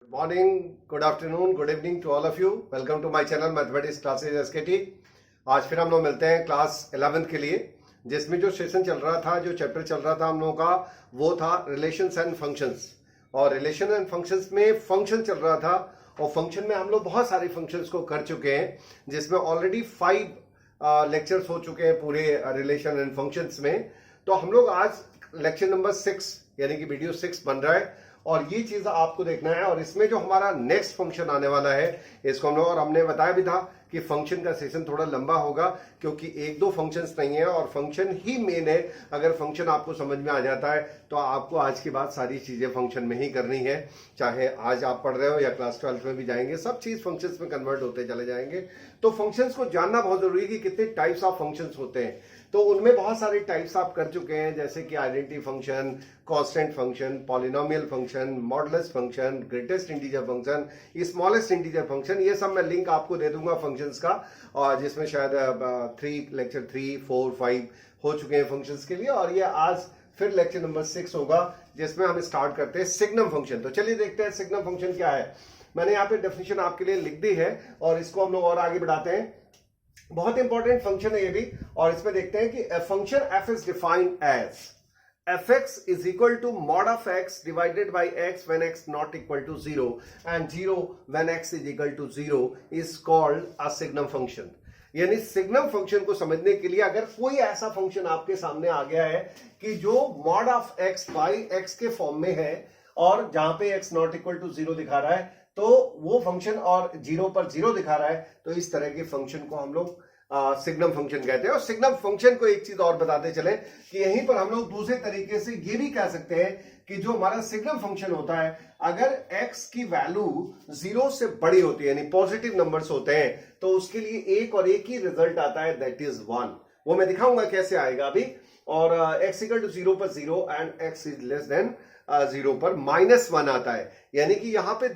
Good morning, good afternoon, good evening to all of you. Welcome to my channel Mathematics Classes SKT. आज फिर हम लोग मिलते हैं क्लास 11th के लिए, जिसमें जो सेशन चल रहा था, जो चैप्टर चल रहा था हम लोगों का, वो था रिलेशंस एंड फंक्शंस। और रिलेशन एंड फंक्शंस में फंक्शन चल रहा था, और फंक्शन में हम लोग बहुत सारे फंक्शंस को कर चुके हैं, जिसमें ऑलरेडी 5 लेक्चर्स हो चुके हैं पूरे रिलेशन एंड फंक्शंस में। तो हम लोग आज लेक्चर नंबर 6 यानी कि वीडियो 6 बन रहा है, और ये चीज आपको देखना है। और इसमें जो हमारा नेक्स्ट फंक्शन आने वाला है इसको हम लोग, और हमने बताया भी था कि फंक्शन का सेशन थोड़ा लंबा होगा, क्योंकि एक दो फंक्शंस नहीं है और फंक्शन ही मेन है। अगर फंक्शन आपको समझ में आ जाता है तो आपको आज के बाद सारी चीजें फंक्शन में ही करनी है, चाहे आज आप पढ़ रहे हो या क्लास 12 में भी जाएंगे, सब चीज फंक्शंस में कन्वर्ट होते चले जाएंगे। तो फंक्शंस को जानना बहुत जरूरी है कि कितने टाइप्स ऑफ फंक्शंस होते हैं। तो उनमें बहुत सारे टाइप्स आप कर चुके हैं, जैसे कि identity function, constant function, polynomial function, modulus function, greatest integer function, smallest integer function. ये सब मैं लिंक आपको दे दूंगा फंक्शंस का, और जिसमें शायद लेक्चर 3, 4, 5 हो चुके हैं फंक्शंस के लिए। और ये आज फिर लेक्चर नंबर 6 होगा, जिसमें हम स्टार्ट करते हैं सिग्नम फंक्शन। तो चलिए देखते हैं सिग्नम फंक्शन क्या है। मैंने यहाँ पे डेफिनेशन आपके लिए लिख दी है, और इसको हम लोग और आगे बढ़ाते हैं। बहुत इंपॉर्टेंट फंक्शन है ये भी, और इसमें देखते हैं कि function f is defined as fx is equal to mod of x divided by x when x not equal to 0 and 0 when x is equal to 0 is called a signum function। यानी signum function को समझने के लिए अगर कोई ऐसा function आपके सामने आ गया है कि जो mod of x by x के फॉर्म में है, और जहां पे x नॉट इक्वल टू 0 दिखा रहा है, तो वो फंक्शन, और 0 पर 0 दिखा रहा है, तो इस तरह के फंक्शन को हम लोग सिग्नम फंक्शन कहते हैं। और सिग्नम फंक्शन को एक चीज और बताते चले कि यहीं पर हम लोग दूसरे तरीके से ये भी कह सकते हैं कि जो हमारा सिग्नम फंक्शन होता है, अगर x की वैल्यू 0 से बड़ी होती है, यानी पॉजिटिव नंबर्स होते हैं, तो उसके लिए एक और एक ही रिजल्ट आता है, दैट इज 1। वो मैं दिखाऊंगा कैसे आएगा अभी। और x इक्वल टू 0 पर 0 and x is less than 0 पर -1 आता है। यानी कि यहां पे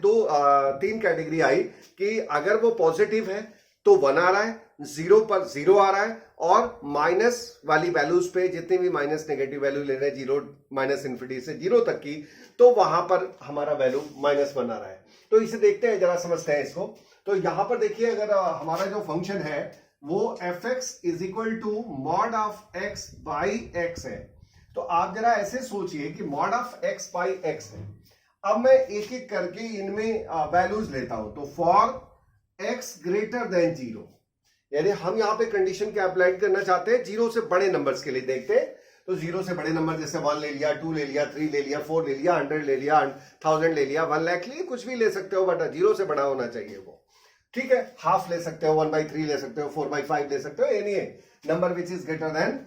3 कैटेगरी आई कि अगर वो पॉजिटिव है तो 1 आ रहा है, 0 पर 0 आ रहा है, और माइनस वाली वैल्यूज पे जितनी भी माइनस नेगेटिव वैल्यू ले रहे हैं, 0 माइनस इन्फिनिटी से 0 तक की, तो वहां पर हमारा वैल्यू -1 आ रहा है। तो इसे देखते हैं, जरा समझते हैं इसको। तो यहां पर देखिए, अगर हमारा जो फंक्शन है वो fx is equal to mod of x by x है, तो आप जरा ऐसे सोचिए कि mod of x by x है। अब मैं एक एक करके इनमें वैल्यूज लेता हूं। तो फॉर x ग्रेटर देन 0, यानी हम यहां पे कंडीशन क्या अप्लाई करना चाहते हैं, 0 से बड़े नंबर्स के लिए देखते हैं। तो 0 से बड़े नंबर जैसे 1 ले लिया, 2 ले लिया, 3 ले लिया, 4 ले लिया, 100 ले लिया, 1000 ले लिया, 1 लाख ले, कुछ भी ले सकते हो, बट 0 से बड़ा होना चाहिए वो। ठीक है, हाफ ले सकते हो, 1/3 ले सकते हो, 4/5 ले सकते हो, any number which is greater than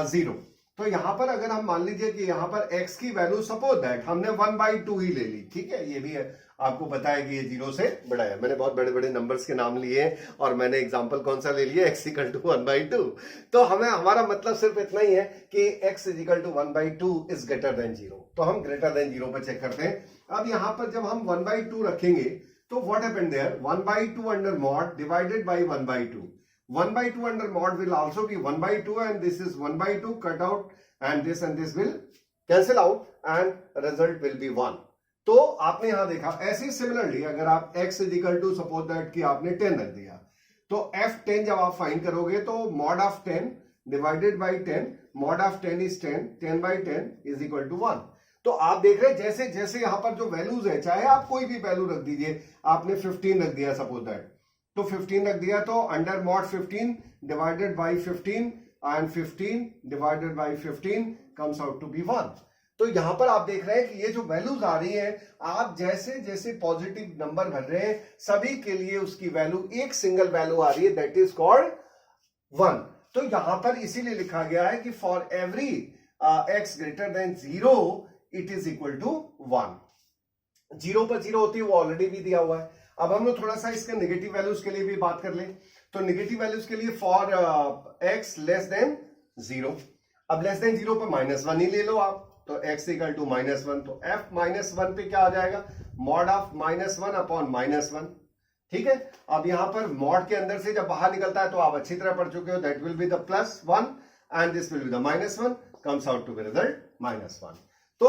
0। तो यहां पर अगर हम मान लीजिए कि यहां पर x की वैल्यू सपोज दैट हमने 1/2 ही ले ली, ठीक है, ये भी है, आपको पता है कि ये 0 से बड़ा है। मैंने बहुत बड़े बड़े नंबर्स के नाम लिए हैं, और मैंने एग्जांपल कौन सा ले लिया, x इक्वल टू 1/2। तो हमारा मतलब सिर्फ इतना ही है कि x equal to 1/2 is greater than 0। तो हम ग्रेटर देन 0 पर चेक करते हैं। अब यहां पर जब हम 1/2 रखेंगे, तो what happened there, 1/2 under mod divided by 1/2, 1/2 under mod will also be 1/2, and this is 1/2 cut out, and this will cancel out, and result will be 1। तो आपने यहां देखा। ऐसे ही सिमिलरली अगर आप x is equal to suppose that कि आपने 10 रख दिया, तो f10 जब आप फाइंड करोगे तो mod of 10 divided by 10, mod of 10 is 10, 10/10 is equal to 1। तो आप देख रहे हैं जैसे जैसे यहां पर जो वैल्यूज है, चाहे आप कोई भी वैल्यू रख दीजिए, आपने 15 रख दिया सपोज दैट, तो 15 रख दिया, तो under mod 15 divided by 15 and 15 divided by 15 comes out to be 1। तो यहां पर आप देख रहे हैं कि ये जो वैल्यूज आ रही हैं, आप जैसे जैसे पॉजिटिव नंबर भर रहे हैं, सभी के लिए उसकी वैल्यू एक सिंगल वैल्यू आ रही है, दैट इज कॉल्ड 1। तो यहां पर इसीलिए लिखा गया है कि for every x greater than 0 it is equal to 1। 0 पर 0 होती है, वो ऑलरेडी भी दिया हुआ है। अब हम लोग थोड़ा सा इसके नेगेटिव वैल्यूज के लिए भी बात कर लें। तो नेगेटिव वैल्यूज के लिए फॉर x लेस देन 0, अब लेस देन 0 पर -1 ही ले लो आप, तो x इक्वल टू -1, तो f -1 पे क्या आ जाएगा, मॉड ऑफ -1 अपॉन -1। ठीक है, अब यहां पर मॉड के अंदर से जब बाहर निकलता है तो आप अच्छी तरह पढ़ चुके हो, that will be the +1 and this will be the -1, comes out to be result -1। तो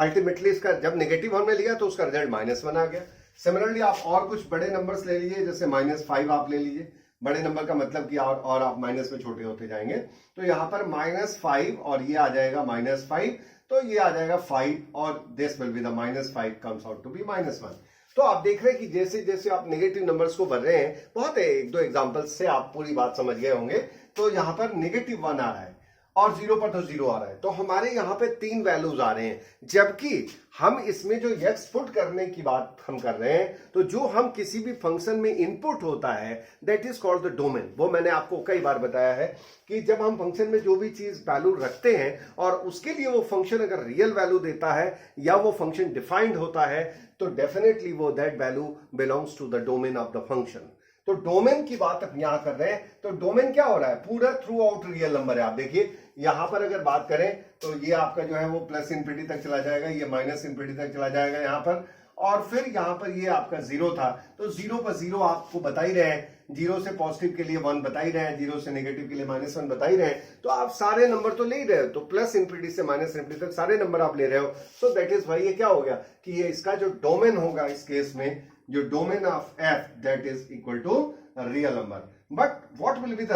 अल्टीमेटली इसका जब नेगेटिव हमने लिया तो उसका रिजल्ट -1 आ गया। सिमिलरली आप और कुछ बड़े नंबर्स ले लीजिए, जैसे -5 आप ले लीजिए। बड़े नंबर का मतलब कि और आप माइनस में छोटे होते जाएंगे। तो यहां पर -5 और ये आ जाएगा -5, तो ये आ जाएगा 5 और this will be the -5 comes out to be -1। तो आप देख रहे हैं कि जैसे जैसे आप नेगेटिव नंबर्स को भर रहे हैं, बहुत है, एक दो एग्जांपल्स से आप पूरी बात समझ गए होंगे। तो यहां पर -1 आ रहा है और 0 पर तो 0 आ रहा है, तो हमारे यहाँ पे 3 वैल्यूज आ रहे हैं। जबकि हम इसमें जो x पुट करने की बात हम कर रहे हैं, तो जो हम किसी भी फंक्शन में इनपुट होता है that is called the domain. वो मैंने आपको कई बार बताया है कि जब हम फंक्शन में जो भी चीज वैल्यू रखते हैं और उसके लिए वो फंक्शन अगर रियल वैल्यू देता है या वो फंक्शन डिफाइंड होता है, तो डेफिनेटली वो that value belongs to the domain of the function. तो डोमेन की बात अब यहां कर रहे हैं, तो डोमेन क्या हो रहा है, पूरा थ्रू आउट रियल नंबर है। आप देखिए यहां पर अगर बात करें तो ये आपका जो है वो प्लस इंफिनिटी तक चला जाएगा, ये माइनस इंफिनिटी तक चला जाएगा यहां पर, और फिर यहां पर ये आपका 0 था, तो 0 पर 0 आपको बता ही रहे हैं, 0 से पॉजिटिव के लिए 1 बता ही रहे हैं, 0 से नेगेटिव के लिए -1 बता ही रहे हैं। तो आप सारे नंबर तो ले ही रहे हो, तो प्लस इंफिनिटी से माइनस इंफिनिटी तक सारे नंबर आप ले रहे हो। सो दैट इज वाई ये क्या हो गया कि ये इसका जो डोमेन होगा इस केस में, जो domain of f that is equal to real number. But what will be the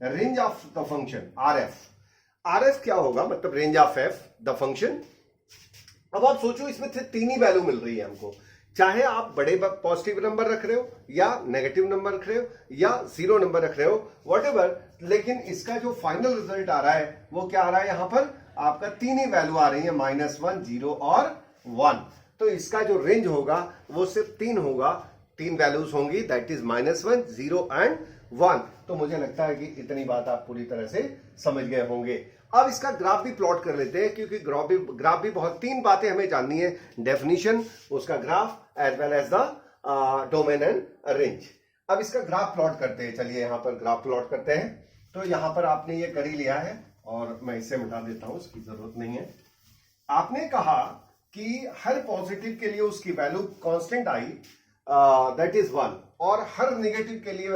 range of the function rf क्या होगा, मतलब range of f the function. अब आप सोचो इसमें 3 ही वैल्यू मिल रही है हमको, चाहे आप बड़े पॉजिटिव नंबर रख रहे हो या नेगेटिव नंबर रख रहे हो या 0 नंबर रख रहे हो, व्हाटएवर, लेकिन इसका जो फाइनल रिजल्ट आ रहा है वो क्या आ रहा है, यहां पर आपका 3 ही वैल्यू आ रही है, -1, 0 और 1। तो इसका जो रेंज होगा वो सिर्फ 3 होगा, 3 वैल्यूज होंगी, दैट इज -1, 0 एंड 1। तो मुझे लगता है कि इतनी बात आप पूरी तरह से समझ गए होंगे। अब इसका ग्राफ भी प्लॉट कर लेते हैं, क्योंकि ग्राफ भी बहुत 3 बातें हमें जाननी है, डेफिनेशन, उसका graph as well as the domain and range. अब इसका ग्राफ प्लॉट करते हैं, चलिए यहां पर ग्राफ प्लॉट करते हैं। तो यहां पर आपने ये कर ही लिया है और मैं इसे मिटा देता हूं, इसकी जरूरत नहीं है। आपने कहा कि हर पॉजिटिव के लिए उसकी value constant I, that is 1, और हर नेगेटिव के लिए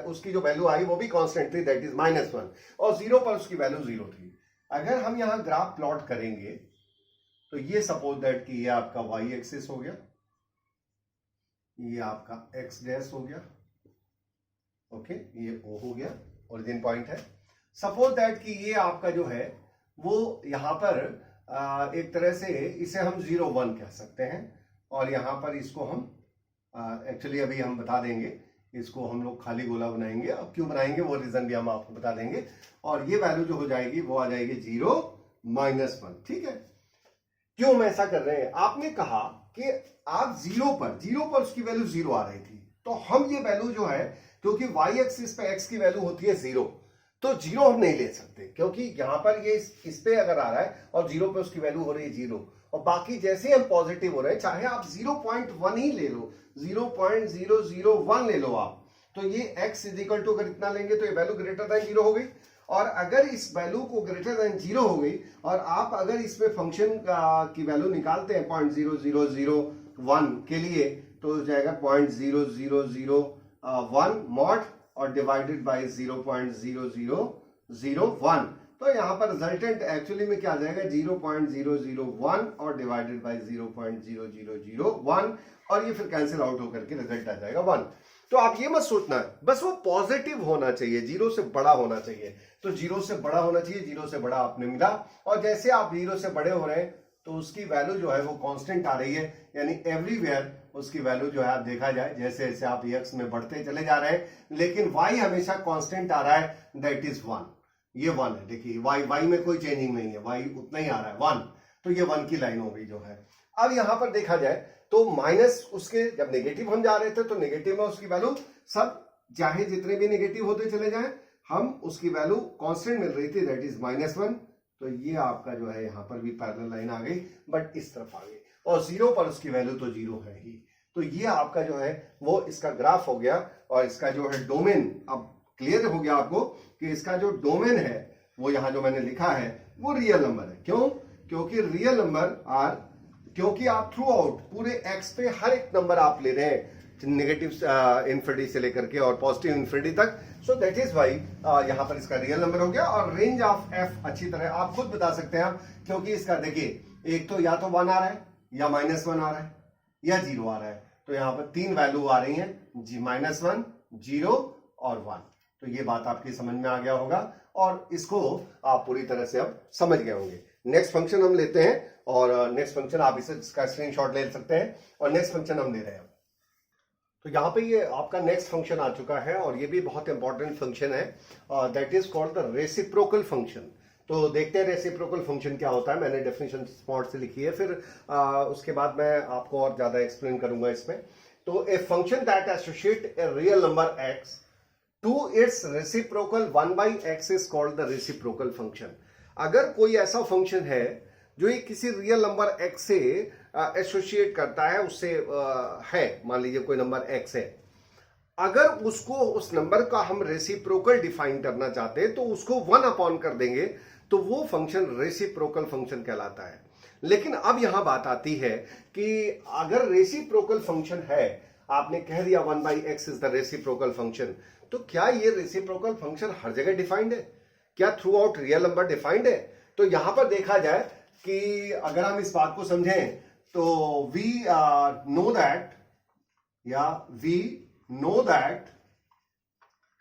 उसकी जो वैल्यू आई वो भी कांस्टेंट थी, दैट इज -1, और 0 पर उसकी वैल्यू 0 थी। अगर हम यहां ग्राफ प्लॉट करेंगे तो ये सपोज दैट कि ये आपका y एक्सिस हो गया, ये आपका x डैश हो गया, ओके, ये O हो गया, ओरिजिन पॉइंट है। सपोज दैट कि ये आपका जो है वो यहां पर एक तरह से इसे हम 0, 1 कह सकते हैं, और यहां पर इसको हम एक्चुअली अभी हम बता देंगे, इसको हम लोग खाली गोला बनाएंगे। अब क्यों बनाएंगे वो रीजन भी हम आपको बता देंगे। और ये वैल्यू जो हो जाएगी वो आ जाएगी 0, -1, ठीक है। क्यों हम ऐसा कर रहे हैं, आपने कहा कि आप 0 पर उसकी वैल्यू 0 आ रही थी, तो हम ये वैल्यू जो है, क्योंकि y एक्सिस पे x की वैल्यू होती है 0, तो 0 हम नहीं ले सकते, क्योंकि यहां पर ये इस पे अगर आ रहा है और 0 पे उसकी वैल्यू हो रही है 0, और बाकी जैसे हम पॉजिटिव हो रहे हैं, चाहे आप 0.1 ही ले लो, 0.001 ले लो आप, तो ये x इज इक्वल टू अगर इतना लेंगे तो ये वैल्यू ग्रेटर देन 0 हो गई। और अगर इस वैल्यू को ग्रेटर देन 0 हो गई और आप अगर इसमें फंक्शन की वैल्यू निकालते हैं 0.0001 के लिए, तो हो जाएगा 0.0001 मॉड और डिवाइडेड बाय 0.0001। तो यहां पर रिजल्टेंट एक्चुअली में क्या आ जाएगा, 0.001 और डिवाइडेड बाय 0.0001, और ये फिर कैंसिल आउट होकर के रिजल्ट आ जाएगा 1। तो आप ये मत सोचना बस वो पॉजिटिव होना चाहिए, 0 से बड़ा होना चाहिए, तो 0 से बड़ा होना चाहिए, 0 से बड़ा आपने मिला, और जैसे आप 0 से बड़े हो रहे हैं तो उसकी वैल्यू जो है वो कांस्टेंट आ रही है, यानी एवरीवेयर उसकी वैल्यू जो है आप देखा जाए जैसे जैसे आप x में बढ़ते चले जा रहे हैं, लेकिन y हमेशा कांस्टेंट आ रहा है, दैट इज 1। ये 1 है, देखिए y में कोई चेंजिंग नहीं है, y उतना ही आ रहा है 1, तो ये 1 की लाइन हो गई जो है। अब यहां पर देखा जाए तो माइनस उसके जब नेगेटिव हम जा रहे थे तो नेगेटिव में उसकी वैल्यू सब चाहे जितने भी नेगेटिव होते चले जाएं, हम उसकी वैल्यू कांस्टेंट मिल रही थी, दैट इज -1। तो ये आपका जो है यहां पर भी पैरेलल लाइन आ गई, बट इस तरफ आ गई, और 0 पर उसकी वैल्यू तो 0 है ही। तो ये आपका जो है वो इसका ग्राफ हो गया, और इसका जो है डोमेन अब क्लियर हो गया आपको कि इसका जो डोमेन है वो यहां जो मैंने लिखा है वो रियल नंबर है। क्यों? क्योंकि रियल नंबर आर, क्योंकि आप थ्रू आउट पूरे x पे हर एक नंबर आप ले रहे हैं, नेगेटिव इन्फिनिटी से लेकर के और पॉजिटिव इन्फिनिटी तक, सो दैट इज वाई यहां पर इसका रियल नंबर हो गया। और रेंज ऑफ f अच्छी तरह आप खुद बता सकते हैं आप, क्योंकि इसका देखिए एक तो या तो 1 आ रहा है या -1 आ रहा है या 0 आ रहा है, तो यहाँ पर 3 वैल्यू आ रही हैं, -1, 0 और 1। तो ये बात आपकी समझ में आ गया होगा और इसको आप पूरी तरह से अब समझ गए होंगे। नेक्स्ट फंक्शन हम लेते हैं और नेक्स्ट फंक्शन आप इसका स्क्रीनशॉट ले सकते हैं और नेक्स्ट फंक्शन हम ले रहे हैं। तो यहाँ पे ये आपका नेक्स्ट फंक्शन आ चुका है और ये भी बहुत इंपॉर्टेंट फंक्शन है, that is called the reciprocal function. तो देखते हैं रेसिप्रोकल फंक्शन क्या होता है। मैंने डेफिनेशन स्पॉट से लिखी है, फिर उसके बाद मैं आपको और ज्यादा एक्सप्लेन करूंगा इसमें। तो a function that associate a real number x to its reciprocal 1/x is called the reciprocal function. अगर कोई ऐसा फंक्शन है जो ये किसी रियल नंबर x से एसोसिएट करता है, उससे है, मान लीजिए कोई नंबर x है, अगर उसको उस नंबर का हम रेसिप्रोकल डिफाइन करना चाहते हैं तो उसको 1 कर देंगे, तो वो फंक्शन रेसिप्रोकल फंक्शन कहलाता है। लेकिन अब यहां बात आती है कि अगर रेसिप्रोकल फंक्शन है, आपने कह दिया 1/x is the reciprocal function, तो क्या ये रेसिप्रोकल फंक्शन हर जगह डिफाइंड है? क्या through out real number defined है? तो यहां पर देखा जाए कि अगर हम इस बात को समझें तो we know that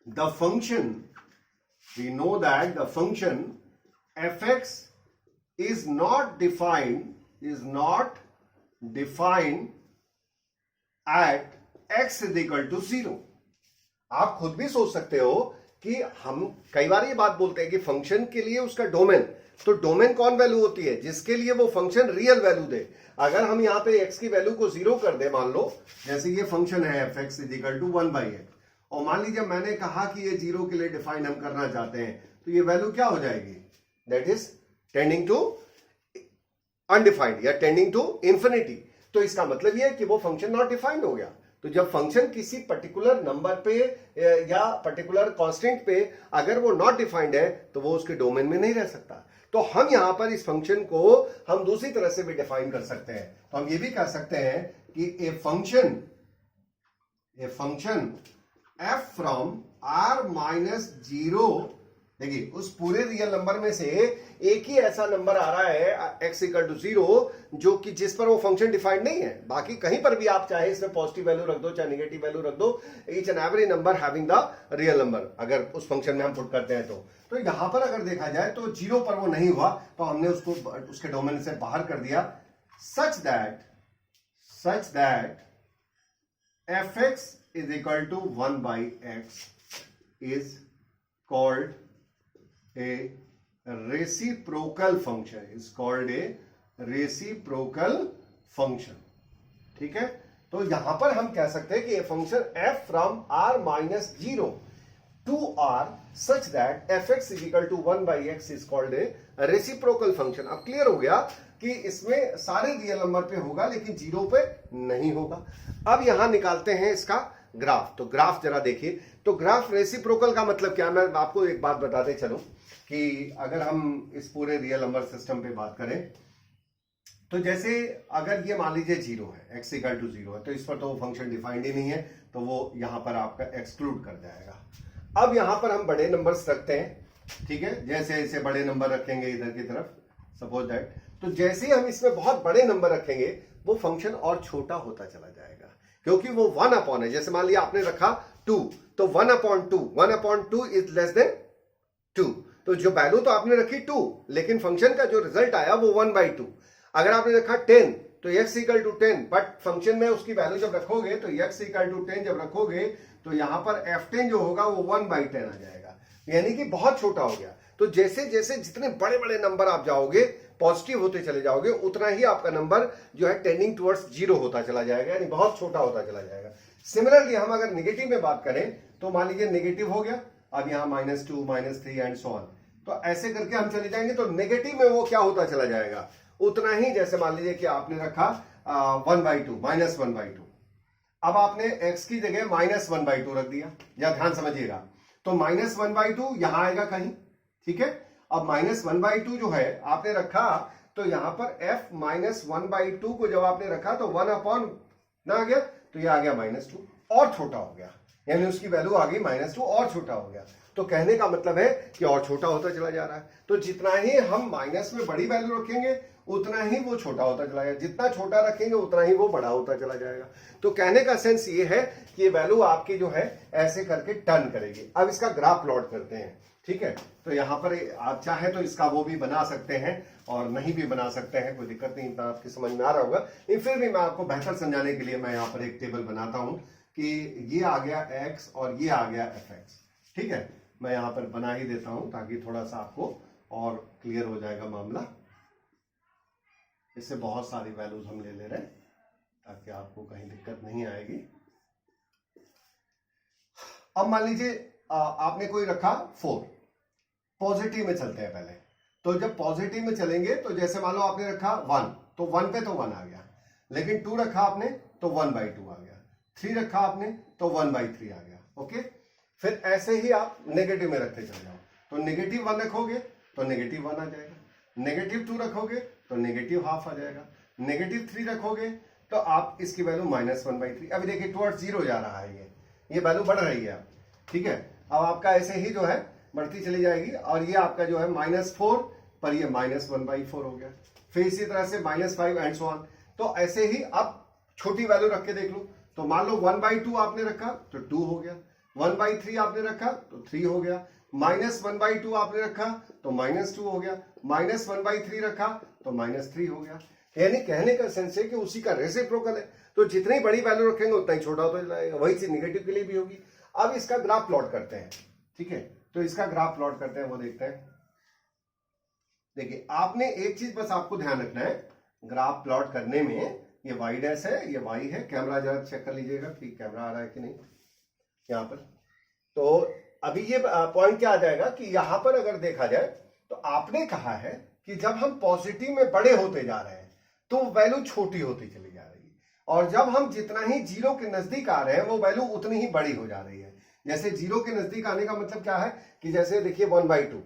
the function fx is not defined at x is equal to 0। आप खुद भी सोच सकते हो कि हम कई बार ये बात बोलते हैं कि फंक्शन के लिए उसका डोमेन, तो डोमेन कौन वैल्यू होती है? जिसके लिए वो फंक्शन रियल वैल्यू दे। अगर हम यहां पे x की वैल्यू को 0 कर दे, मान लो जैसे ये फंक्शन है fx is equal to 1/x, और मान लीजिए मैंने कहा कि ये 0 के लिए डिफाइन हम करना चाहते हैं, तो ये वैल्यू क्या हो जाएगी? That is tending to undefined या टेंडिंग टू इंफिनिटी। तो इसका मतलब ये है कि वो फंक्शन नॉट डिफाइंड हो गया। तो जब फंक्शन किसी पर्टिकुलर नंबर पे या पर्टिकुलर कांस्टेंट पे अगर वो नॉट डिफाइंड है तो वो उसके डोमेन में नहीं रह सकता। तो हम यहां पर इस फंक्शन को हम दूसरी तरह से भी डिफाइन कर सकते हैं। तो हम ये भी कह सकते हैं कि ए फंक्शन f फ्रॉम r-0, देखिए उस पूरे रियल नंबर में से एक ही ऐसा नंबर आ रहा है x इक्वल टू 0 जो कि जिस पर वो फंक्शन डिफाइंड नहीं है। बाकी कहीं पर भी आप चाहे इसमें पॉजिटिव वैल्यू रख दो चाहे नेगेटिव वैल्यू रख दो, each and every number having the real number अगर उस फंक्शन में हम पुट करते हैं तो यहां पर अगर देखा जाए तो 0 पर वो नहीं हुआ, तो हमने उसको उसके डोमेन से बाहर कर दिया, such that fx is equal to 1/x is called a reciprocal function, ठीक है। तो यहां पर हम कह सकते हैं कि ये function f from r-0 to r such that fx is equal to 1/x is called a reciprocal function। अब क्लियर हो गया कि इसमें सारे रियल नंबर पे होगा लेकिन 0 पे नहीं होगा। अब यहां निकालते हैं इसका ग्राफ। तो ग्राफ जरा देखिए। तो ग्राफ रेसिप्रोकल का मतलब क्या? मैं आपको एक बात बताते चलूं कि अगर हम इस पूरे रियल नंबर सिस्टम पे बात करें तो जैसे अगर ये मान लीजिए 0 है, x इक्वल टू 0 है, तो इस पर तो वो फंक्शन डिफाइंड ही नहीं है, तो वो यहां पर आपका एक्सक्लूड कर जाएगा। अब यहां पर हम बड़े नंबर्स रखते हैं, ठीक है, जैसे ऐसे बड़े नंबर रखेंगे इधर की तरफ, सपोज दैट, तो जैसे ही हम इसमें बहुत बड़े नंबर रखेंगे वो फंक्शन और छोटा होता चला जाएगा क्योंकि वो 1 है। जैसे मान लिया आपने रखा 2, तो 1/2 इज लेस देन 2, तो जो वैल्यू तो आपने रखी 2 लेकिन फंक्शन का जो रिजल्ट आया वो 1/2। अगर आपने रखा 10 तो x equal to 10, but function में उसकी वैल्यू जब रखोगे तो x इक्वल टू 10 जब रखोगे तो यहां पर f10 जो होगा वो 1/10 आ जाएगा, यानी कि बहुत छोटा हो गया। तो जैसे जैसे जितने बड़े बड़े नंबर आप जाओगे, पॉजिटिव होते चले जाओगे, उतना ही आपका नंबर जो है टेंडिंग टुवर्ड्स 0 होता चला जाएगा, यानी बहुत छोटा होता चला जाएगा। सिमिलरली हम अगर नेगेटिव में बात करें तो मान लीजिए नेगेटिव हो गया, अब यहां -2, -3 एंड सो ऑन, तो ऐसे करके हम चले जाएंगे तो नेगेटिव में वो क्या होता चला जाएगा, उतना ही। जैसे मान लीजिए कि आपने रखा 1/2, -1/2, अब आपने x की जगह -1/2 रख दिया, या ध्यान समझिएगा, तो -1/2 यहां आएगा कहीं, ठीक है। अब -1/2 जो है आपने रखा, तो यहां पर f -1/2 को जब आपने रखा तो 1 ना आ गया, तो ये आ गया -2 और छोटा हो गया, यानी उसकी वैल्यू आ गई -2 और छोटा हो गया। तो कहने का मतलब है कि और छोटा होता चला जा रहा है। तो जितना ही हम माइनस में बड़ी वैल्यू रखेंगे उतना ही वो छोटा होता चला जाएगा, जितना छोटा रखेंगे उतना ही वो बड़ा होता चला जाएगा। तो कहने का सेंस ये है कि ये वैल्यू आपकी जो है ऐसे करके टर्न करेगी। अब इसका ग्राफ प्लॉट करते हैं, ठीक है। तो यहां पर आप चाहे तो इसका वो भी बना सकते हैं और नहीं भी बना सकते हैं, कोई दिक्कत नहीं, इतना आपकी समझ में आ रहा होगा। लेकिन फिर भी मैं आपको बेहतर समझाने के लिए मैं यहाँ पर एक टेबल बनाता हूं कि ये आ गया x और ये आ गया fx, ठीक है। मैं यहाँ पर बना ही देता हूं ताकि थोड़ा सा आपको और क्लियर हो जाएगा मामला। इससे बहुत सारी वैल्यूज हम ले रहे हैं ताकि आपको कहीं दिक्कत नहीं आएगी। अब मान लीजिए आपने कोई रखा 4, पॉजिटिव में चलते हैं पहले। तो जब पॉजिटिव में चलेंगे तो जैसे मान लो आपने रखा 1, तो 1 पे तो 1 आ गया, लेकिन 2 रखा आपने तो 1/2 आ गया, 3 रखा आपने तो 1/3 आ गया, ओके। फिर ऐसे ही आप नेगेटिव में रखते चले जाओ, तो -1 रखोगे तो -1 आ जाएगा, -2 रखोगे तो -½ आ जाएगा, -3 रखोगे तो आप इसकी वैल्यू -1/3। अभी देखिए टुवर्ड्स 0 जा रहा है, ये वैल्यू बढ़ रही है, ठीक है। अब आपका ऐसे ही जो है बढ़ती चली जाएगी और ये आपका जो है -4 पर ये -1/4 हो गया, फिर इसी तरह से -5 एंड सो ऑन। तो ऐसे ही अब छोटी वैल्यू रख के देख लो, तो मान लो 1/2 आपने रखा तो 2 हो गया, 1/3 आपने रखा तो 3 हो गया, -1/2 आपने रखा तो -2 हो गया, -1/3 रखा तो -3 हो गया। यानी कहने का सेंस है कि उसी का रेसिप्रोकल है, तो जितनी बड़ी वैल्यू रखेंगे उतना ही छोटा होता जाएगा। वही चीज निगेटिव के लिए भी होगी। अब इसका ग्राफ प्लॉट करते हैं, ठीक है। तो इसका ग्राफ प्लॉट करते हैं, वो देखते हैं। देखिए आपने एक चीज बस आपको ध्यान रखना है ग्राफ प्लॉट करने में, ये y डैश है, ये y है। कैमरा जरा चेक कर लीजिएगा कि कैमरा आ रहा है कि नहीं यहां पर। तो अभी ये पॉइंट क्या आ जाएगा कि यहां पर अगर देखा जाए तो आपने कहा है कि जब हम पॉजिटिव में बड़े होते जा रहे हैं तो वैल्यू छोटी होती चली जा रही है, और जब हम जितना ही 0 के नजदीक आ रहे हैं वो वैल्यू उतनी ही बड़ी हो जा रही है। जैसे 0 के नजदीक आने का मतलब क्या है कि जैसे देखिए 1/2,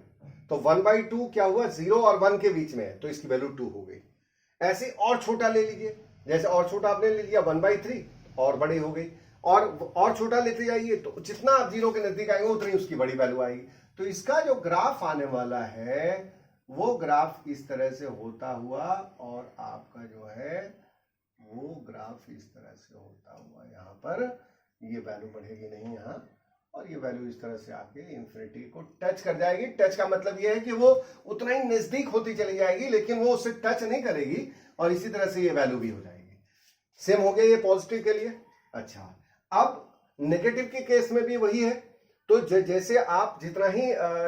तो 1/2 क्या हुआ, 0 और 1 के बीच में है, तो इसकी वैल्यू 2 हो गई। ऐसे और छोटा ले लीजिए, जैसे और छोटा आपने ले लिया 1/3 और बड़ी हो गई, और छोटा लेते जाइए तो जितना आप 0 के नजदीक आएंगे उतनी उसकी बड़ी वैल्यू आएगी। तो इसका जो ग्राफ आने वाला है वो ग्राफ इस तरह से होता हुआ, और आपका जो है वो ग्राफ इस तरह से होता हुआ यहाँ पर, ये वैल्यू बढ़ेगी नहीं यहाँ, और ये वैल्यू इस तरह से आके इंफिनिटी को टच कर जाएगी। टच का मतलब ये है कि वो उतना ही नजदीक होती चली जाएगी, लेकिन वो उससे टच नहीं करेगी, और इसी तरह से ये वैल्यू भी हो जाएगी। सेम हो गया ये पॉजिटिव के लिए। अच्छा, अब नेगेटिव के केस में भी वही है। तो जैसे आप जितना ही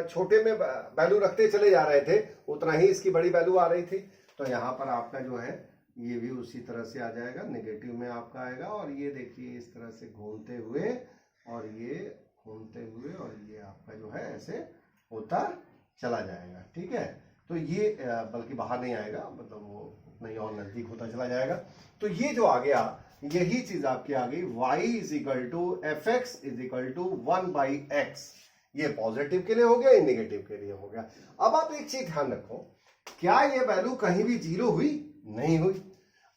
छोटे में वैल्यू रखते चले जा रहे थे उतना ही इसकी बड़ी वैल्यू आ रही थी। तो यहाँ पर आपका जो है ये भी उसी तरह से आ जाएगा, नेगेटिव में आपका आएगा, और ये देखिए इस तरह से घूमते हुए, और ये घूमते हुए, और ये आपका जो है ऐसे होता चला जाएगा, ठीक है। तो ये बल्कि बाहर नहीं आएगा, मतलब वो उतना ही और नजदीक होता चला जाएगा। तो ये जो आ गया, यही चीज आपकी आ गई, y = fx = 1/x। ये पॉजिटिव के लिए हो गया, ये नेगेटिव के लिए हो गया। अब आप एक चीज ध्यान रखो, क्या ये वैल्यू कहीं भी 0 हुई? नहीं हुई।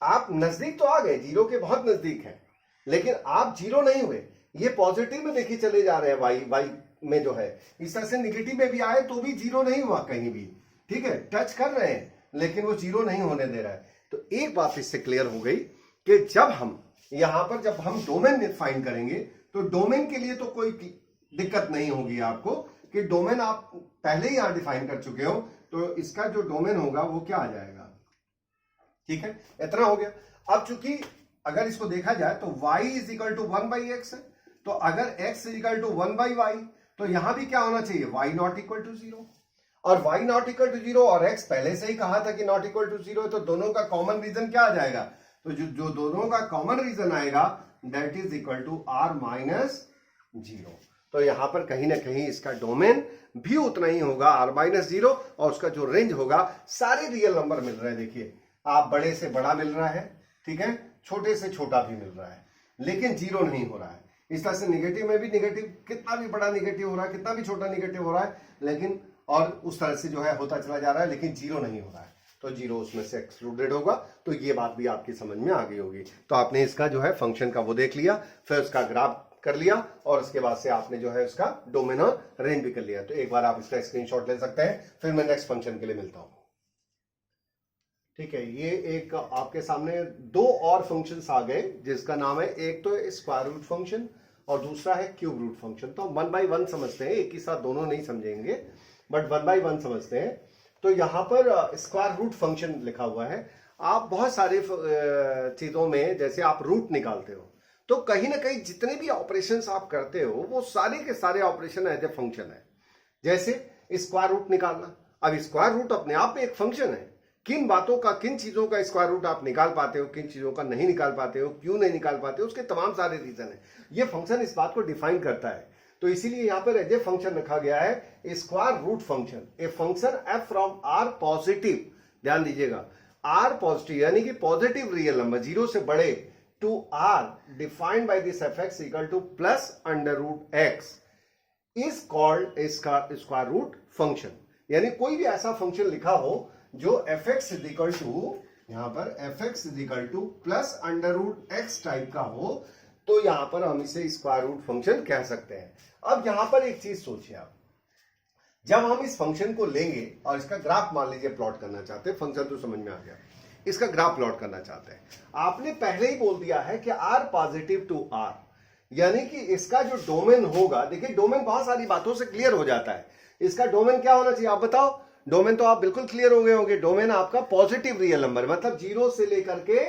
आप नजदीक तो आ गए, 0 के बहुत नजदीक है, लेकिन आप 0 नहीं हुए। ये पॉजिटिव में देखिए चले जा रहे हैं, y में जो है इस तरह से नेगेटिव में भी आए तो भी 0 नहीं हुआ कहीं भी, ठीक है। टच कर रहे हैं लेकिन वो 0 नहीं होने दे रहा है। तो एक बात इससे क्लियर हो गई कि जब हम यहां पर जब हम डोमेन डिफाइन करेंगे तो डोमेन के लिए तो कोई दिक्कत नहीं होगी आपको, कि डोमेन आप पहले ही यहां डिफाइन कर चुके हो, तो इसका जो डोमेन होगा वो क्या आ जाएगा, ठीक है। इतना हो गया। अब चूंकि अगर इसको देखा जाए तो y = 1/x है, तो अगर x = 1/y, तो यहां भी क्या होना चाहिए, y ≠ 0। और y ≠ 0 और x पहले से ही कहा था कि ≠ 0 है, तो दोनों का कॉमन रीजन क्या आ जाएगा, तो जो दोनों का कॉमन रीजन आएगा that is equal to r - 0। तो यहां पर कहीं ना कहीं इसका डोमेन भी उतना ही होगा r-0, और उसका जो रेंज होगा, सारे रियल नंबर मिल रहे हैं। देखिए आप बड़े से बड़ा मिल रहा है, ठीक है, छोटे से छोटा भी मिल रहा है, लेकिन 0 नहीं हो रहा है। इस तरह से नेगेटिव में भी नेगेटिव, कितना भी बड़ा नेगेटिव हो रहा है, कितना भी छोटा नेगेटिव हो रहा है, लेकिन और उस तरह से जो है होता चला जा रहा है, लेकिन 0 नहीं हो रहा है, तो 0 उसमें से एक्सक्लूडेड होगा। तो ये बात भी आपकी समझ में आ गई होगी। तो आपने इसका जो है फंक्शन का वो देख लिया, फिर उसका ग्राफ कर लिया, और उसके बाद से आपने जो है उसका डोमेन और रेंज भी कर लिया। तो एक बार आप इसका स्क्रीनशॉट ले सकते हैं, फिर मैं नेक्स्ट फंक्शन के लिए मिलता हूं। ठीक है, ये एक आपके सामने दो और फंक्शंस आ गए जिसका नाम है, एक तो स्क्वायर रूट फंक्शन और दूसरा है क्यूब रूट फंक्शन। तो हम वन बाय वन समझते हैं, एक ही साथ दोनों नहीं समझेंगे, बट वन बाय वन समझते हैं। तो यहाँ पर स्क्वायर रूट फंक्शन लिखा हुआ है। आप बहुत सारे चीजों में जैसे आप रूट निकालते हो तो कहीं ना कहीं जितने भी ऑपरेशंस आप करते हो वो सारे के सारे ऑपरेशन एज ए फंक्शन है। जैसे स्क्वायर रूट निकालना, अब स्क्वायर रूट अपने आप में एक फंक्शन है। किन बातों का, किन चीजों का स्क्वायर रूट आप निकाल पाते हो, किन चीजों का नहीं निकाल पाते हो, क्यों नहीं निकाल पाते हो, उसके तमाम सारे रीजन है। ये फंक्शन इस बात को डिफाइन करता है। तो इसीलिए यहां पर एज ए फंक्शन रखा गया है square root function. A function f from r positive, ध्यान दीजिएगा, आर पॉजिटिव यानी कि पॉजिटिव रियल नंबर जीरो से बड़े to r defined by this f x equal to plus under root x is called square root function. यानी कोई भी ऐसा फंक्शन लिखा हो जो f x is equal to, यहां पर f x is equal to plus under root x type का हो, तो यहां पर हम इसे स्क्वायर रूट फंक्शन कह सकते हैं। अब यहां पर एक चीज सोचिए आप, जब हम इस फंक्शन को लेंगे और इसका ग्राफ मान लीजिए प्लॉट करना चाहते हैं, फंक्शन तो समझ में आ गया, इसका ग्राफ प्लॉट करना चाहते हैं, आपने पहले ही बोल दिया है कि आर पॉजिटिव टू आर, यानी कि इसका जो डोमेन होगा, देखिए डोमेन बहुत सारी बातों से क्लियर हो जाता है। इसका डोमेन क्या होना चाहिए आप बताओ? डोमेन तो आप बिल्कुल क्लियर हो गए होंगे, डोमेन आपका पॉजिटिव रियल नंबर, मतलब जीरो से लेकर के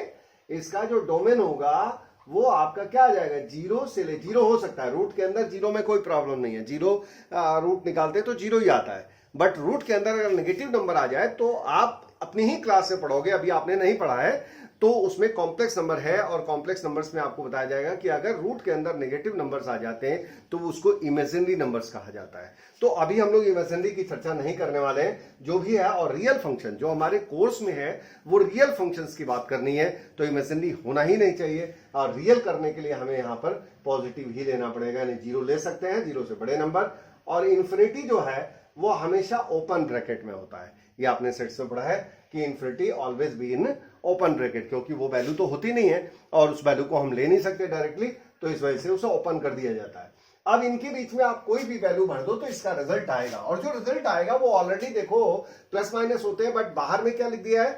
इसका जो डोमेन होगा वो आपका क्या आ जाएगा, जीरो से ले, जीरो हो सकता है रूट के अंदर, जीरो में कोई प्रॉब्लम नहीं है, जीरो रूट निकालते तो जीरो ही आता है, बट रूट के अंदर अगर नेगेटिव नंबर आ जाए तो आप अपनी ही क्लास से पढ़ोगे, अभी आपने नहीं पढ़ा है, तो उसमें कॉम्प्लेक्स नंबर है और कॉम्प्लेक्स नंबर्स में आपको बताया जाएगा कि अगर रूट के अंदर नेगेटिव नंबर्स आ जाते हैं तो उसको इमेजिनरी नंबर्स कहा जाता है। तो अभी हम लोग इमेजिनरी की चर्चा नहीं करने वाले हैं, जो भी है, और रियल फंक्शन जो हमारे कोर्स में है वो रियल फंक्शंस की बात करनी है, तो इमेजिनरी होना ही नहीं चाहिए। और रियल करने के लिए हमें यहाँ पर पॉजिटिव ही लेना पड़ेगा, यानी जीरो ले सकते हैं, जीरो से बड़े नंबर, और इन्फिनिटी जो है वो हमेशा ओपन ब्रैकेट में होता है। ये आपने सेट्स में पढ़ा है कि infinity always be in open bracket, क्योंकि वो वैल्यू तो होती नहीं है और उस वैल्यू को हम ले नहीं सकते डायरेक्टली, तो इस वजह से उसे ओपन कर दिया जाता है। अब इनके बीच में आप कोई भी वैल्यू भर दो तो इसका रिजल्ट आएगा, और जो रिजल्ट आएगा वो ऑलरेडी देखो प्लस माइनस होते हैं, बट बाहर में क्या लिख दिया है,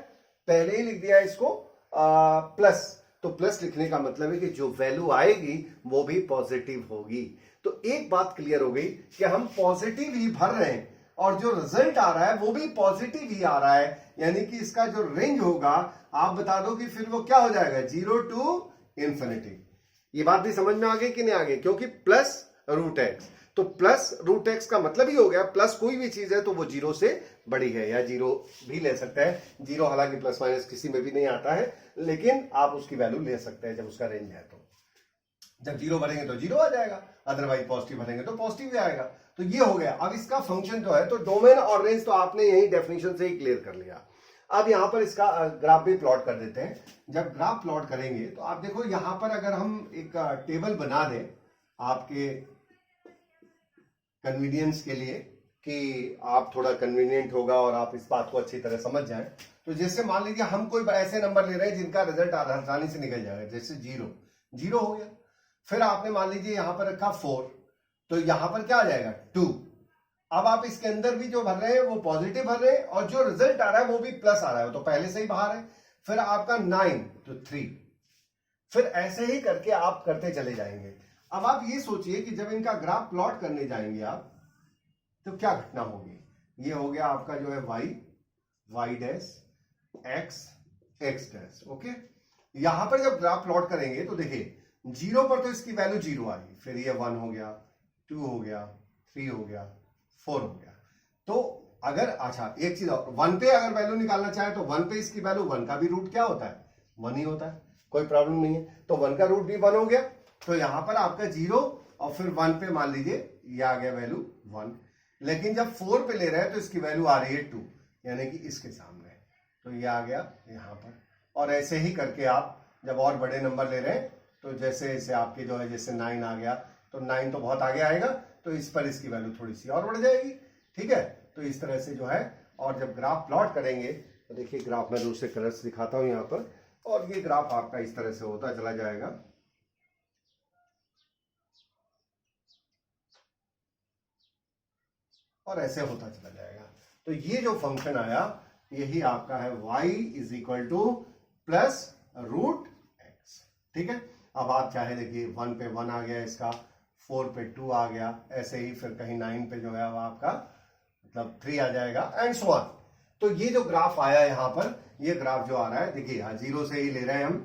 पहले ही लिख दिया है इसको प्लस। तो प्लस लिखने का मतलब है कि जो वैल्यू आएगी वो भी पॉजिटिव होगी। तो एक बात क्लियर हो गई कि हम पॉजिटिव ही भर रहे हैं और जो रिजल्ट आ रहा है वो भी पॉजिटिव ही आ रहा है, यानी कि इसका जो रेंज होगा आप बता दो कि फिर वो क्या हो जाएगा, जीरो टू इंफिनिटी। ये बात भी समझ में आ गई कि नहीं आ गई? क्योंकि प्लस रूट एक्स, तो प्लस रूट एक्स का मतलब ही हो गया प्लस कोई भी चीज है तो वो जीरो से बड़ी है, या जीरो भी ले सकते हैं, जीरो हालांकि प्लस माइनस किसी में भी नहीं आता है, लेकिन आप उसकी वैल्यू ले सकते हैं जब उसका रेंज है। तो जब जीरो भरेंगे तो जीरो आ जाएगा, अदरवाइज पॉजिटिव भरेंगे तो पॉजिटिव भी आएगा। तो ये हो गया। अब इसका फंक्शन जो है, तो डोमेन और रेंज तो आपने यही डेफिनेशन से ही क्लियर कर लिया। अब यहां पर इसका ग्राफ भी प्लॉट कर देते हैं। जब ग्राफ प्लॉट करेंगे तो आप देखो यहां पर अगर हम एक टेबल बना दें आपके कन्वीनियंस के लिए, कि आप थोड़ा कन्वीनियंट होगा और आप इस बात को अच्छी तरह समझ जाएं, तो जैसे मान लीजिए हम कोई ऐसे नंबर ले रहे हैं जिनका रिजल्ट आसानी से निकल जाएगा, जैसे जीरो, जीरो हो गया। फिर आपने मान लीजिए यहां पर रखा 4, तो यहां पर क्या आ जाएगा 2। अब आप इसके अंदर भी जो भर रहे हैं वो पॉजिटिव भर रहे हैं और जो रिजल्ट आ रहा है वो भी प्लस आ रहा है, वो तो पहले से ही बाहर है। फिर आपका 9 तो 3, फिर ऐसे ही करके आप करते चले जाएंगे। अब आप ये सोचिए कि जब इनका ग्राफ प्लॉट करने जाएंगे आप तो क्या घटना होगी। ये हो गया आपका जो है y, y dash, x, x dash, okay. यहां पर जब ग्राफ प्लॉट करेंगे तो देखिए जीरो पर तो इसकी वैल्यू जीरो आ गई, फिर ये 1 हो गया, 2 हो गया, 3 हो गया, 4 हो गया। तो अगर अच्छा एक चीज और, 1 पे अगर वैल्यू निकालना चाहे तो 1 पे इसकी वैल्यू, 1 का भी रूट क्या होता है, 1 ही होता है, कोई प्रॉब्लम नहीं है। तो 1 का रूट भी 1 हो गया, तो यहां पर आपका 0 और फिर 1 पे मान लीजिए ये आ गया वैल्यू 1। लेकिन जब 4 पे ले रहे हैं तो इसकी वैल्यू आ रही है 2, यानी कि इसके सामने, तो ये आ गया यहां पर। और ऐसे ही करके आप जब और बड़े नंबर ले रहे हैं तो जैसे इसे आपकी जो है, जैसे 9 आ गया, तो 9 तो बहुत आगे आएगा, तो इस पर इसकी वैल्यू थोड़ी सी और बढ़ जाएगी, ठीक है। तो इस तरह से जो है, और जब ग्राफ प्लॉट करेंगे तो देखिए ग्राफ में दूसरे कलर्स दिखाता हूं यहां पर, और ये ग्राफ आपका इस तरह से होता चला जाएगा। और ऐसे होता चला जाएगा। तो ये जो फंक्शन आया यही आपका है y is equal to plus root x. ठीक है, अब आप चाहे देखिए 1 पे 1 आ गया, इसका 4 पे 2 आ गया, ऐसे ही फिर कहीं 9 पे जो है वो आपका मतलब 3 आ जाएगा एंड सो ऑन। तो ये जो ग्राफ आया यहाँ पर, ये ग्राफ जो आ रहा है देखिए यहाँ 0 से ही ले रहे हैं हम,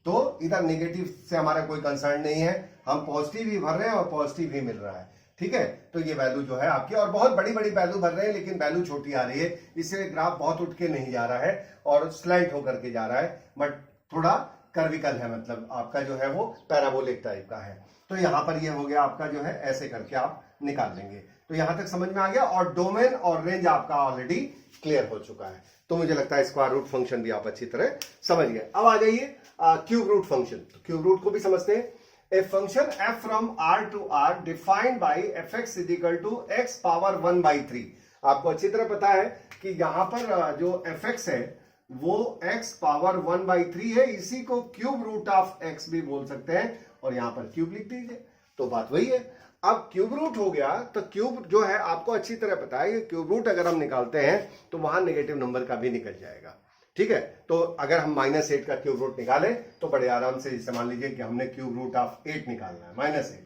तो इधर नेगेटिव से हमारा कोई कंसर्न नहीं है, हम पॉजिटिव ही भर रहे हैं और पॉजिटिव ही मिल रहा है। ठीक है, तो ये वैल्यू जो है आपकी, और बहुत बड़ी बड़ी वैल्यू भर रहे हैं लेकिन वैल्यू छोटी आ रही है, इससे ग्राफ बहुत उठ के नहीं जा रहा है और स्लाइड होकर के जा रहा है, बट थोड़ा कर्विकल है, मतलब आपका जो है वो पैराबोलिक टाइप का है। तो यहाँ पर ये हो गया आपका जो है, ऐसे करके आप निकाल लेंगे। तो यहां तक समझ में आ गया और डोमेन और रेंज आपका ऑलरेडी क्लियर हो चुका है। तो मुझे लगता है स्क्वायर रूट फंक्शन भी आप अच्छी तरह समझ गए। अब आ जाइए क्यूब रूट फंक्शन। तो क्यूब रूट को भी समझते हैं। A function f from r to r defined by fx is equal to x power 1/3। आपको अच्छी तरह पता है कि यहां पर जो fx है वो x पावर 1/3 है, इसी को क्यूब रूट ऑफ x भी बोल सकते हैं, और यहां पर क्यूब लिख दीजिए तो बात वही है। अब क्यूब रूट हो गया, तो क्यूब जो है आपको अच्छी तरह पता है कि क्यूब रूट अगर हम निकालते हैं तो वहां नेगेटिव नंबर का भी निकल जाएगा। ठीक है, तो अगर हम -8 का क्यूब रूट निकालें तो बड़े आराम से, जैसे मान लीजिए कि हमने क्यूब रूट ऑफ 8 निकालना है -8,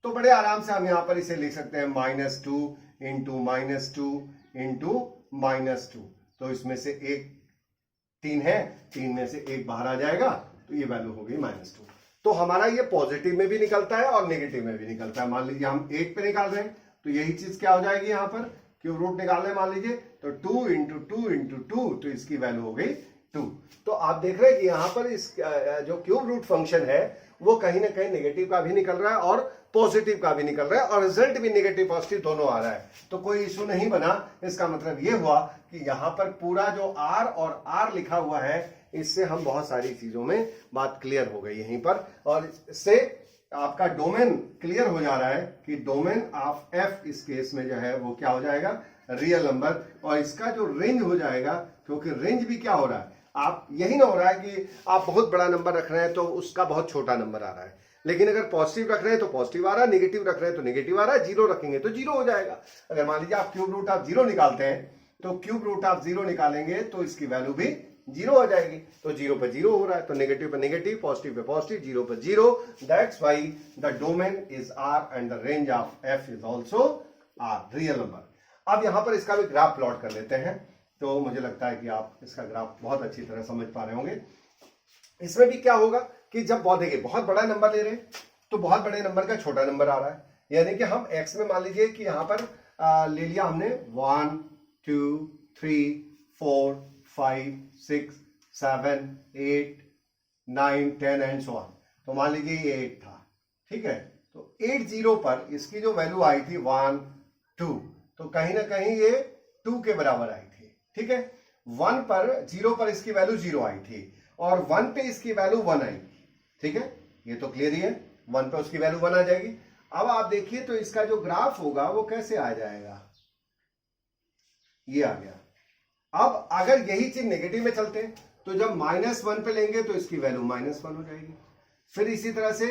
तो बड़े आराम से हम यहां पर इसे लिख सकते हैं -2 इंटू -2 इंटू -2। तो इसमें से एक 3 है, 3 में से एक बाहर आ जाएगा, तो ये वैल्यू हो गई -2। तो हमारा ये पॉजिटिव में भी निकलता है और नेगेटिव में भी निकलता है। मान लीजिए हम 8 पे निकाल रहे हैं तो यही चीज क्या हो जाएगी, यहां पर क्यूब रूट निकाल रहे हैं मान लीजिए, तो 2 इंटू 2 इंटू 2, तो इसकी वैल्यू हो गई 2। तो आप देख रहे हैं कि यहां पर इस जो क्यूब रूट फंक्शन है वो कहीं ना कहीं नेगेटिव का भी निकल रहा है और पॉजिटिव का भी निकल रहा है, और रिजल्ट भी नेगेटिव पॉजिटिव दोनों आ रहा है। तो कोई इशू नहीं बना। इसका मतलब ये हुआ कि यहां पर पूरा जो r और r लिखा हुआ है, इससे हम बहुत सारी चीजों में बात क्लियर हो गई यहीं पर, और इससे आपका डोमेन क्लियर हो जा रहा है कि डोमेन ऑफ f इस केस में जो है वो क्या हो जाएगा, रियल नंबर, और इसका जो रेंज हो जाएगा, क्योंकि रेंज भी क्या हो रहा है, आप यही ना हो रहा है कि आप बहुत बड़ा नंबर रख रहे हैं तो उसका बहुत छोटा नंबर आ रहा है, लेकिन अगर पॉजिटिव रख रहे हैं तो पॉजिटिव आ रहा है, नेगेटिव रख रहे हैं तो नेगेटिव आ रहा है, जीरो रखेंगे तो जीरो हो जाएगा। अगर मान लीजिए आप क्यूब रूट ऑफ 0 निकालते हैं तो क्यूब रूट ऑफ 0 निकालेंगे तो इसकी वैल्यू भी 0 हो जाएगी। तो 0 पर 0 हो रहा है, तो नेगेटिव पर नेगेटिव, पॉजिटिव पे पॉजिटिव, 0 पर 0। That's why the domain is r and the range of f is also r, real number. अब यहां पर इसका भी ग्राफ प्लॉट कर लेते हैं, तो मुझे लगता है कि आप इसका ग्राफ बहुत अच्छी तरह समझ पा रहे होंगे। इसमें भी क्या होगा कि जब देखिए बहुत बड़ा नंबर ले रहे हैं तो बहुत बड़े नंबर का छोटा नंबर आ रहा है, यानी कि हम x में मान लीजिए कि यहां पर ले लिया हमने 1 2 3 4 5 6 7 8 9 10 एंड सो ऑन। तो मान लीजिए ये 8 था, ठीक है, तो 80 पर इसकी जो वैल्यू आई थी 1 2, तो कहीं ना कहीं ये 2 के बराबर आई थी। ठीक है, 1 पर 0 पर इसकी वैल्यू 0 आई थी और 1 पे इसकी वैल्यू 1 आई। ठीक है, ये तो क्लियर ही है, 1 पे उसकी वैल्यू 1 आ जाएगी। अब आप देखिए तो इसका जो ग्राफ होगा वो कैसे आ जाएगा, ये आ गया। अब अगर यही चीज नेगेटिव में चलते हैं तो जब -1 पे लेंगे तो इसकी वैल्यू -1 हो जाएगी, फिर इसी तरह से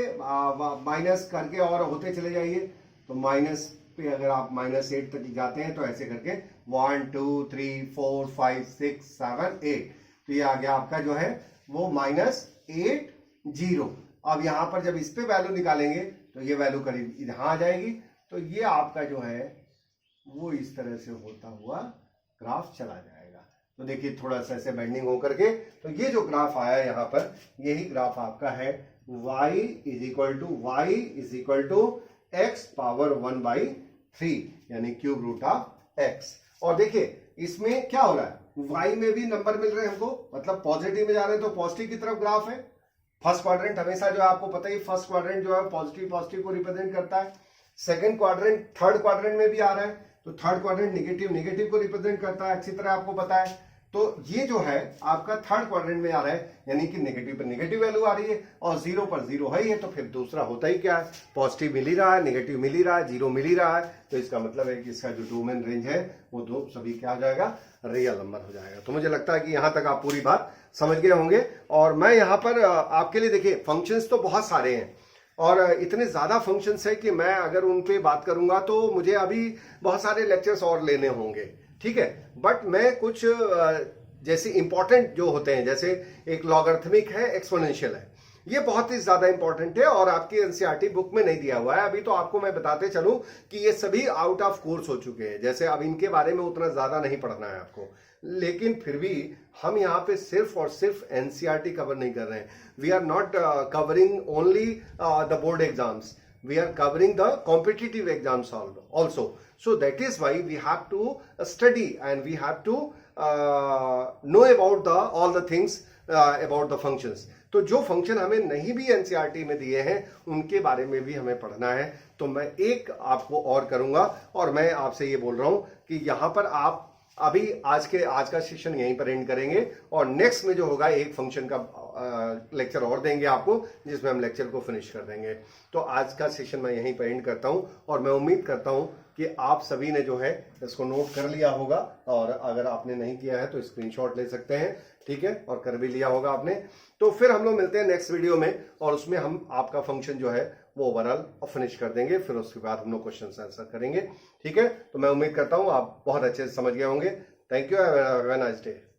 माइनस करके और होते चले जाइए, तो माइनस पे अगर आप -8 तक जाते हैं तो ऐसे करके 1 2 3 4 5 6 7 8, तो ये आ गया आपका जो है वो -80। अब यहां पर जब इस पे वैल्यू निकालेंगे तो ये वैल्यू करीब यहां आ जाएगी, तो ये आपका जो है वो इस तरह से होता हुआ ग्राफ चला जाएगा। तो देखिए थोड़ा सा ऐसे बेंडिंग होकर के, तो ये जो ग्राफ आया यहां पर, यही ग्राफ आपका है y is equal to x power 1/3, यानी क्यूब रूट ऑफ x। और देखिए इसमें क्या हो रहा है, y में भी नंबर मिल रहे हैं हमको, मतलब पॉजिटिव में जा रहे हैं, तो पॉजिटिव की तरफ ग्राफ है। फर्स्ट क्वाड्रेंट हमेशा जो है आपको पता ही, फर्स्ट क्वाड्रेंट जो है पॉजिटिव को रिप्रेजेंट करता है। सेकंड क्वाड्रेंट थर्ड क्वाड्रेंट में भी आ रहा है, तो थर्ड क्वाड्रेंट नेगेटिव को रिप्रेजेंट करता है, अच्छी तरह आपको पता है। तो ये जो है आपका थर्ड क्वाड्रेंट में आ रहा है, यानी कि नेगेटिव पर नेगेटिव वैल्यू आ रही है और 0 पर 0 है ही है, तो फिर दूसरा होता ही क्या है, पॉजिटिव मिल ही रहा है, नेगेटिव मिल ही रहा है, 0 मिल ही रहा है। तो इसका मतलब है कि इसका जो डोमेन रेंज है वो दो सभी क्या हो जाएगा, रियल नंबर हो जाएगा। तो मुझे लगता है कि यहां तक आप पूरी बात समझ गए होंगे। और मैं यहां पर आपके लिए देखिए फंक्शंस तो बहुत सारे हैं और इतने ज्यादा फंक्शंस है कि मैं अगर उन पे बात करूंगा तो मुझे अभी बहुत सारे लेक्चर्स और लेने होंगे, ठीक है। बट मैं कुछ जैसे इंपॉर्टेंट जो होते हैं, जैसे एक लॉगरिथमिक है, एक्सपोनेंशियल है, ये बहुत ही ज्यादा इंपॉर्टेंट है और आपकी एनसीईआरटी बुक में नहीं दिया हुआ है। अभी तो आपको मैं बताते चलूं कि ये सभी आउट ऑफ कोर्स हो चुके हैं, जैसे अब इनके बारे में उतना ज्यादा नहीं पढ़ना है आपको, लेकिन फिर भी हम यहाँ पे सिर्फ और सिर्फ एनसीईआरटी कवर नहीं कर रहे हैं। We are not covering only the board exams, we are covering the competitive exams also. So that is why we have to study and we have to know about all the things about the functions. तो जो function हमें नहीं भी NCERT में दिए हैं उनके बारे में भी हमें पढ़ना है। तो मैं एक आपको और करूंगा और मैं आपसे ये बोल रहा हूं कि यहां पर आप अभी आज का सेशन यहीं पर एंड करेंगे और नेक्स्ट में जो होगा एक फंक्शन का लेक्चर और देंगे आपको, जिसमें हम लेक्चर को फिनिश कर देंगे। तो आज का सेशन मैं यहीं पर एंड करता हूं और मैं उम्मीद करता हूं कि आप सभी ने जो है इसको नोट कर लिया होगा, और अगर आपने नहीं किया है तो स्क्रीनशॉट ले सकते हैं, ठीक है, और कर भी लिया होगा आपने। तो फिर हम लोग मिलते हैं नेक्स्ट वीडियो में और उसमें हम आपका फंक्शन जो है वो ओवरऑल फिनिश कर देंगे, फिर उसके बाद हम लोग क्वेश्चन आंसर करेंगे, ठीक है। तो मैं उम्मीद करता हूं आप बहुत अच्छे से समझ गए होंगे। Thank you, have a nice day.